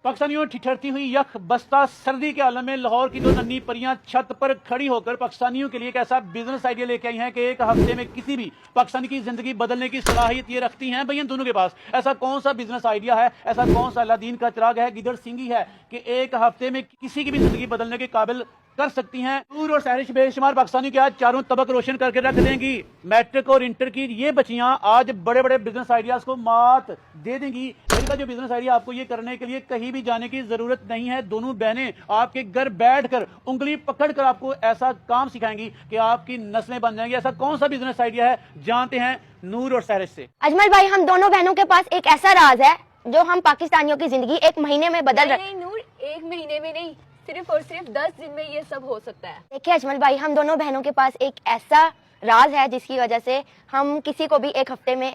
पाकिस्तानियों ठिठुरती हुई यख बस्ता सर्दी के आलम में लाहौर की दो नन्ही परियां छत पर खड़ी होकर पाकिस्तानियों के लिए एक ऐसा बिजनेस आइडिया लेके आई हैं कि एक हफ्ते में किसी भी पाकिस्तानी की जिंदगी बदलने की सलाहियत ये रखती हैं। भैया दोनों के पास ऐसा कौन सा बिजनेस आइडिया है, ऐसा कौन सा अलादीन का चिराग है, गिदड़ सिंगी है कि एक हफ्ते में किसी की भी जिंदगी बदलने के काबिल कर सकती हैं। नूर और सहरिश बेशुमार पाकिस्तानी के आज चारों तबक रोशन करके रख देंगी। मैट्रिक और इंटर की ये बच्चियां आज बड़े बड़े बिजनेस आइडियाज को मात दे देंगी। इनका जो बिजनेस आइडिया आपको ये करने के लिए कहीं भी जाने की जरूरत नहीं है। दोनों बहनें आपके घर बैठकर उंगली पकड़कर आपको ऐसा काम सिखाएंगी कि आपकी नस्लें बन जाएंगी। ऐसा कौन सा बिजनेस आइडिया है, जानते हैं नूर और सहरिश से। अजमल भाई, हम दोनों बहनों के पास एक ऐसा राज है जो हम पाकिस्तानियों की जिंदगी एक महीने में बदल रहे। नहीं नूर, एक महीने में नहीं, सिर्फ और सिर्फ 10 दिन में ये सब हो सकता है। देखिए अजमल भाई, हम दोनों बहनों के पास एक ऐसा राज है जिसकी वजह से हम किसी को भी एक हफ्ते में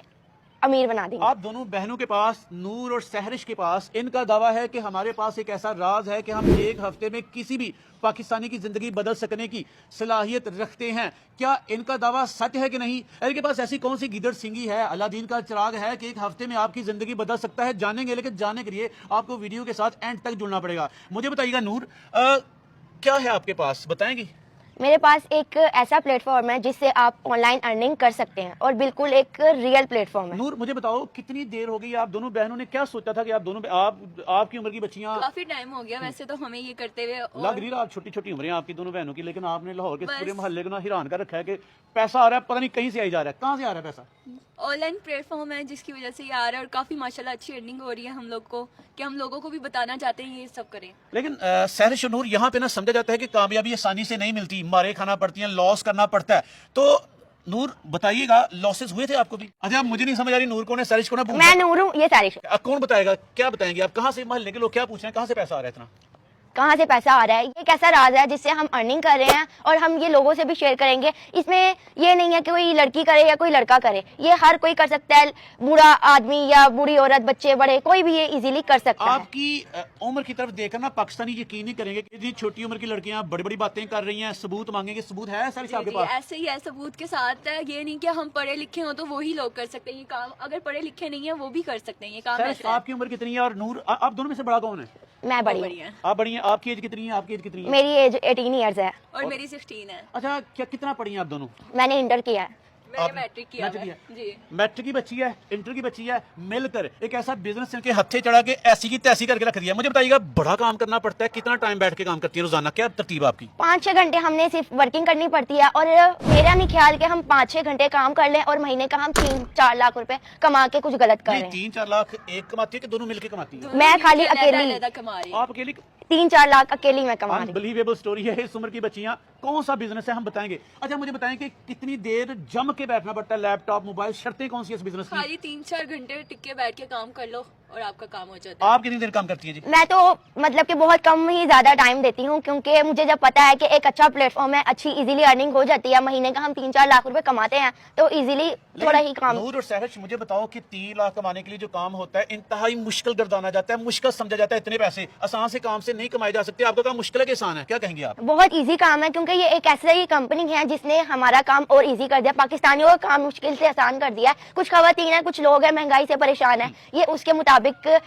अमीर बना देंगे। आप दोनों बहनों के पास, नूर और सहरिश के पास, इनका दावा है कि हमारे पास एक ऐसा राज है कि हम एक हफ्ते में किसी भी पाकिस्तानी की जिंदगी बदल सकने की सलाहियत रखते हैं। क्या इनका दावा सच है कि नहीं? इनके पास ऐसी कौन सी गिदड़ सिंगी है, अलादीन का चिराग है कि एक हफ्ते में आपकी जिंदगी बदल सकता है? जानेंगे, लेकिन जानने के लिए आपको वीडियो के साथ एंड तक जुड़ना पड़ेगा। मुझे बताइएगा नूर, क्या है आपके पास, बताएंगी? मेरे पास एक ऐसा प्लेटफॉर्म है जिससे आप ऑनलाइन अर्निंग कर सकते हैं और बिल्कुल एक रियल प्लेटफॉर्म है। नूर मुझे बताओ, कितनी देर हो गई आप दोनों बहनों ने क्या सोचा था कि आप दोनों आपकी उम्र की बच्चियां? काफी टाइम हो गया वैसे तो हमें ये करते हुए। लग रही है आप छोटी छोटी उम्रें आपकी दोनों बहनों की, लेकिन आपने लाहौर के पूरे मोहल्ले को ना हैरान कर रखा है कि पैसा आ रहा है, पता नहीं कहीं से आई जा रहा है। कहाँ से आ रहा है पैसा? ऑनलाइन प्लेटफॉर्म है जिसकी वजह से ये आ रहा है और काफी माशाल्लाह अच्छी अर्निंग हो रही है हम लोग को, कि हम लोगों को भी बताना चाहते हैं ये सब करें। लेकिन सहरिश और नूर, यहाँ पे ना समझा जाता है कि कामयाबी आसानी से नहीं मिलती, मारे खाना पड़ती है, लॉस करना पड़ता है। तो नूर बताइएगा, लॉसेस हुए थे आपको भी? अच्छा, अब मुझे नहीं समझ आ रही नूर कौन है, सहरिश कौन है? मैं नूर हूँ, ये सारिश। कौन बताएगा, क्या बताएंगे आप? कहाँ से, मोहल्ले के लोग क्या पूछ रहे हैं, कहाँ से पैसा आ रहा है इतना? कहाँ से पैसा आ रहा है, ये कैसा राज है जिससे हम अर्निंग कर रहे हैं और हम ये लोगों से भी शेयर करेंगे। इसमें ये नहीं है कि कोई लड़की करे या कोई लड़का करे, ये हर कोई कर सकता है। बूढ़ा आदमी या बूढ़ी औरत, बच्चे बड़े, कोई भी ये इजीली कर सकता है। आपकी उम्र की तरफ देखकर ना पाकिस्तानी यकीन नहीं करेंगे कि इतनी छोटी उम्र की लड़कियां बड़ी बड़ी बातें कर रही हैं, सबूत मांगेंगे। सबूत है सहरिश आपके पास? ऐसे ही है, सबूत के साथ है। ये नहीं कि हम पढ़े लिखे हो तो वही लोग कर सकते हैं ये काम, अगर पढ़े लिखे नहीं है वो भी कर सकते हैं ये काम। सहरिश, आपकी उम्र कितनी है? और नूर, आप दोनों में से बड़ा कौन है? मैं बड़ी हूँ। आप बड़ी हैं। आपकी एज कितनी है? आपकी एज कितनी है? मेरी एज 18 ईयर्स है और मेरी 16 है। अच्छा, क्या कितना पढ़ी हैं आप दोनों? मैंने इंटर किया है। मैंने मैट्रिक किया मैट्रिक है। किया। जी, मैट्रिक की बच्ची है, इंटर की बच्ची है, मिलकर एक ऐसा बिजनेस इनके हत्थे चढ़ा के ऐसी की तैसी करके रख दिया। मुझे बताइएगा, बड़ा काम करना पड़ता है, कितना टाइम बैठ के काम करती है रोजाना, क्या तरतीब आपकी? 5-6 घंटे हमने सिर्फ वर्किंग करनी पड़ती है और मेरा नहीं ख्याल कि हम 5-6 घंटे काम कर लें और महीने का हम 3-4 लाख रुपए कमा के कुछ गलत कर रहे हैं। 3-4 लाख एक कमाती है कि दोनों मिलकर कमाती है? मैं खाली अकेली अलग कमा रही हूँ। आप अकेली? 3-4 लाख अकेली मैं कमा रही हूँ। अनबिलीवेबल स्टोरी है। इस उम्र की बच्चियां, कौन सा बिजनेस है हम बताएंगे। अच्छा मुझे बताएं कि कितनी देर जम के बैठना पड़ता है, लैपटॉप, मोबाइल, शर्तें कौन सी है इस बिजनेस की? खाली 3-4 घंटे टिक के बैठ के काम कर लो और आपका काम हो जाता है। आप कितनी देर काम करती हैं जी? मैं तो मतलब कि बहुत कम ही ज्यादा टाइम देती हूँ, क्योंकि मुझे जब पता है कि एक अच्छा प्लेटफॉर्म है, अच्छी इजीली अर्निंग हो जाती है, महीने का हम 3-4 लाख रुपए कमाते हैं, तो इजीली थोड़ा ही काम। नूर और सहरिश, मुझे बताओ कि 3 लाख कमाने के लिए जो काम होता है इंतहाई मुश्किल गर्दाना जाता है, मुश्किल समझा जाता है। इतने पैसे आसान से काम से नहीं कमाए जा सकते। आपका काम मुश्किल है कि आसान है, क्या कहेंगे आप? बहुत इजी काम है, क्योंकि ये एक ऐसी कंपनी है जिसने हमारा काम और इजी कर दिया, पाकिस्तानियों का काम मुश्किल से आसान कर दिया है। कुछ खवातीन है, कुछ लोग हैं महंगाई से परेशान है, ये उसके मुताबिक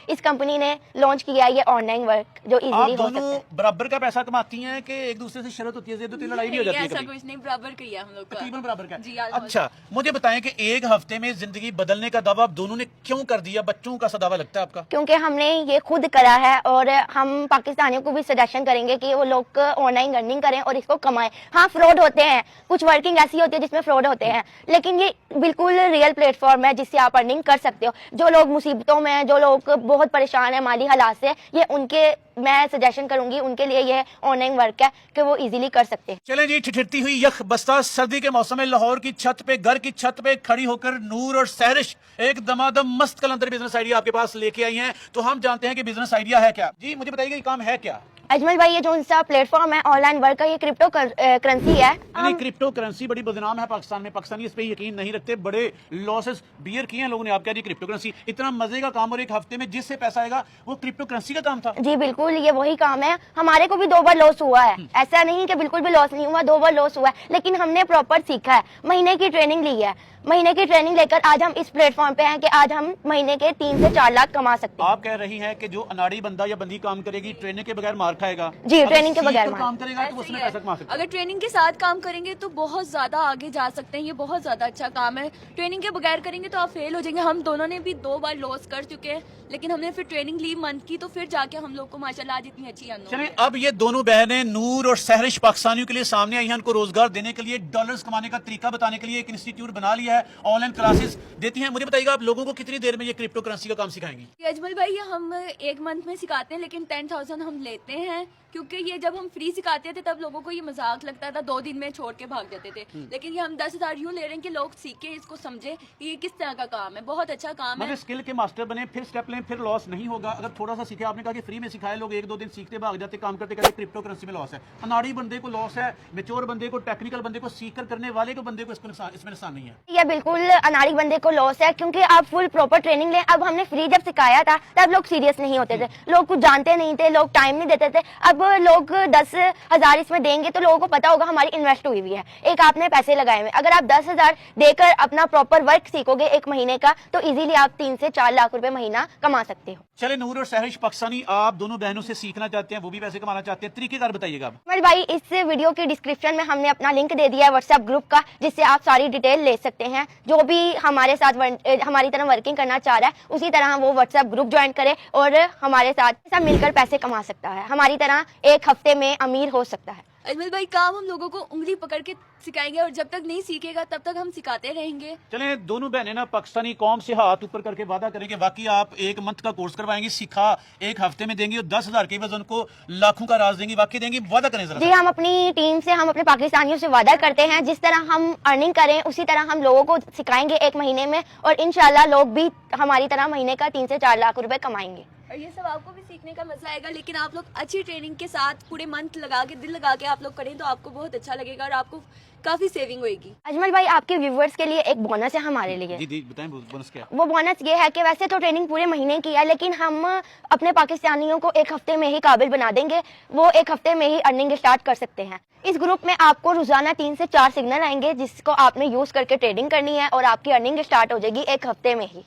इस कंपनी ने लॉन्च किया है ये ऑनलाइन वर्क जो इजीली हो सकता है। दोनों बराबर का पैसा कमाती हैं कि एक दूसरे से शरत होती है, ज़्यादती लड़ाई भी हो जाती है? ऐसा कुछ नहीं, बराबर किया हम लोग का। तकरीबन बराबर का। जी, अच्छा मुझे बताएं कि एक हफ्ते में जिंदगी बदलने का दावा आप दोनों ने क्यों कर दिया? बच्चों का सा दावा लगता है आपका? क्योंकि हमने ये खुद करा है और हम पाकिस्तानियों को भी सजेशन करेंगे कि वो लोग ऑनलाइन अर्निंग करें और इसको कमाएं। हाँ, फ्रॉड होते हैं, कुछ वर्किंग ऐसी होती है जिसमें फ्रॉड होते हैं, लेकिन ये बिल्कुल रियल प्लेटफॉर्म है जिससे आप अर्निंग कर सकते हो। जो लोग मुसीबतों में हैं, जो लोग बहुत परेशान है माली हालात से, ये उनके मैं सजेशन करूंगी, उनके लिए ये ऑनलाइन वर्क है कि वो इजीली कर सकते हैं। चलें जी, ठिठुरती हुई यख बस्ता सर्दी के मौसम में लाहौर की छत पे, घर की छत पे खड़ी होकर नूर और सहरिश एक दमादम मस्त कलंदर बिजनेस आइडिया आपके पास लेके आई हैं। तो हम जानते हैं कि बिजनेस आइडिया है क्या। जी मुझे बताइएगा, ये काम है क्या? अजमल भाई, ये जो सा प्लेटफॉर्म है ऑनलाइन वर्क का, ये क्रिप्टो करेंसी है। नहीं, क्रिप्टो करेंसी बड़ी बदनाम है पाकिस्तान में, पाकिस्तानी इस पे यकीन नहीं रखते, बड़े लॉसेस बियर किए हैं लोगों ने। आप कह रही क्रिप्टो करेंसी इतना मजे का काम और एक हफ्ते में जिससे पैसा आएगा वो क्रिप्टो करेंसी का काम था? जी बिल्कुल, ये वही काम है। हमारे को भी 2 बार लॉस हुआ है, ऐसा नहीं कि बिल्कुल भी लॉस नहीं हुआ, 2 बार लॉस हुआ है, लेकिन हमने प्रॉपर सीखा है, महीने की ट्रेनिंग ली है। महीने की ट्रेनिंग लेकर आज हम इस प्लेटफॉर्म पे हैं कि आज हम महीने के 3 से 4 लाख कमा सकते हैं। आप कह रही हैं कि जो अनाड़ी बंदा या बंदी काम करेगी ट्रेनिंग के बगैर मार खाएगा। जी, अगर ट्रेनिंग के सीख बगैर कर मार। काम करेगा तो ऐसे उसमें ही है। पैसा कमा सकता है। अगर ट्रेनिंग के साथ काम करेंगे तो बहुत ज्यादा आगे जा सकते हैं, ये बहुत ज्यादा अच्छा काम है। ट्रेनिंग के बगैर करेंगे तो आप फेल हो जाएंगे। हम दोनों ने भी 2 बार लॉस कर चुके हैं, लेकिन हमने फिर ट्रेनिंग ली मंथ की, तो फिर जाके हम लोग को माशाल्लाह आज इतनी अच्छी अर्निंग चलिए, अब ये दोनों बहनें नूर और सहरिश पाकिस्तानियों के लिए सामने आई हैं। उनको रोजगार देने के लिए, डॉलर्स कमाने का तरीका बताने के लिए एक इंस्टीट्यूट बना लिया है, ऑनलाइन क्लासेस देती हैं। मुझे बताइएगा, आप लोगों को कितनी देर में ये क्रिप्टो करेंसी का काम सिखाएंगी? अजमल भाई, ये हम 1 मंथ में सिखाते हैं, लेकिन 10,000 हम लेते हैं, क्योंकि ये जब हम फ्री सिखाते थे तब लोगों को ये मजाक लगता था, 2 दिन में छोड़ के भाग जाते थे। लेकिन ये हम 10,000 यूँ ले रहे हैं कि लोग सीखें, इसको समझे कि ये किस तरह का काम है। बहुत अच्छा काम है। मतलब स्किल के मास्टर बने, फिर स्टेप लें, फिर लॉस नहीं होगा। अगर थोड़ा सा सीखे, आपने कहा कि फ्री में सिखाए, लोग 1-2 दिन सीखते भाग जाते, काम करते कहते क्रिप्टो करेंसी में लॉस है। अनाड़ी बंदे को लॉस है, मेच्योर बंदे को, टेक्निकल बंदे को, सीख कर करने वाले को बंदे को इसमें नुकसान नहीं है। ये बिल्कुल अनाड़ी बंदे को लॉस है, क्योंकि आप फुल प्रॉपर ट्रेनिंग लें। अब हमने फ्री जब सिखाया था तब लोग सीरियस नहीं होते थे, लोग कुछ जानते नहीं थे, लोग टाइम नहीं देते थे। अब लोग 10,000 इसमें देंगे तो लोगों को पता होगा हमारी इन्वेस्ट हुई हुई है, एक आपने पैसे लगाए हुए। अगर आप 10,000 देकर अपना प्रॉपर वर्क सीखोगे 1 महीने का, तो इजीली आप 3 से 4 लाख रुपए महीना कमा सकते हो। चले, नूर और सहरिश पाकिस्तानी, आप दोनों बहनों से सीखना चाहते हैं, वो भी पैसे कमाना चाहते हैं, तरीकेकार बताइएगा आप। अमर भाई, इस वीडियो के डिस्क्रिप्शन में हमने अपना लिंक दे दिया है व्हाट्सएप ग्रुप का, जिससे आप सारी डिटेल ले सकते हैं। जो भी हमारे साथ हमारी तरह वर्किंग करना चाह रहा है, उसी तरह वो व्हाट्सएप ग्रुप ज्वाइन करे और हमारे साथ सब मिलकर पैसे कमा सकता है। हमारी तरह 1 हफ्ते में अमीर हो सकता है। अजमल भाई, काम हम लोगों को उंगली पकड़ के सिखाएंगे, और जब तक नहीं सीखेगा तब तक हम सिखाते रहेंगे। चले, दोनों बहनें ना पाकिस्तानी कौम से हाथ ऊपर करके वादा करेंगे, बाकी आप 1 मंथ का कोर्स करवाएंगी, सिखा 1 हफ्ते में देंगी और 10,000 के वजन को लाखों का राज देंगी। बाकी देंगी, वादा करें जरा। जी, हम अपनी टीम से, हम अपने पाकिस्तानियों से वादा करते हैं, जिस तरह हम अर्निंग करें उसी तरह हम लोगों को सिखाएंगे 1 महीने में, और इंशाल्लाह लोग भी हमारी तरह महीने का 3 से 4 लाख रुपए कमाएंगे। और ये सब आपको भी सीखने का मजा आएगा, लेकिन आप लोग अच्छी ट्रेनिंग के साथ पूरे मंथ लगा के, दिल लगा के आप लोग करें तो आपको बहुत अच्छा लगेगा और आपको काफी सेविंग होगी। अजमल भाई, आपके व्यूवर्स के लिए एक बोनस है हमारे लिए। जी बताएं, बोनस क्या? वो बोनस ये है कि वैसे तो ट्रेनिंग पूरे महीने की है, लेकिन हम अपने पाकिस्तानियों को 1 हफ्ते में ही काबिल बना देंगे। वो 1 हफ्ते में ही अर्निंग स्टार्ट कर सकते हैं। इस ग्रुप में आपको रोजाना 3 से 4 सिग्नल आएंगे, जिसको आपने यूज करके ट्रेडिंग करनी है और आपकी अर्निंग स्टार्ट हो जाएगी 1 हफ्ते में ही।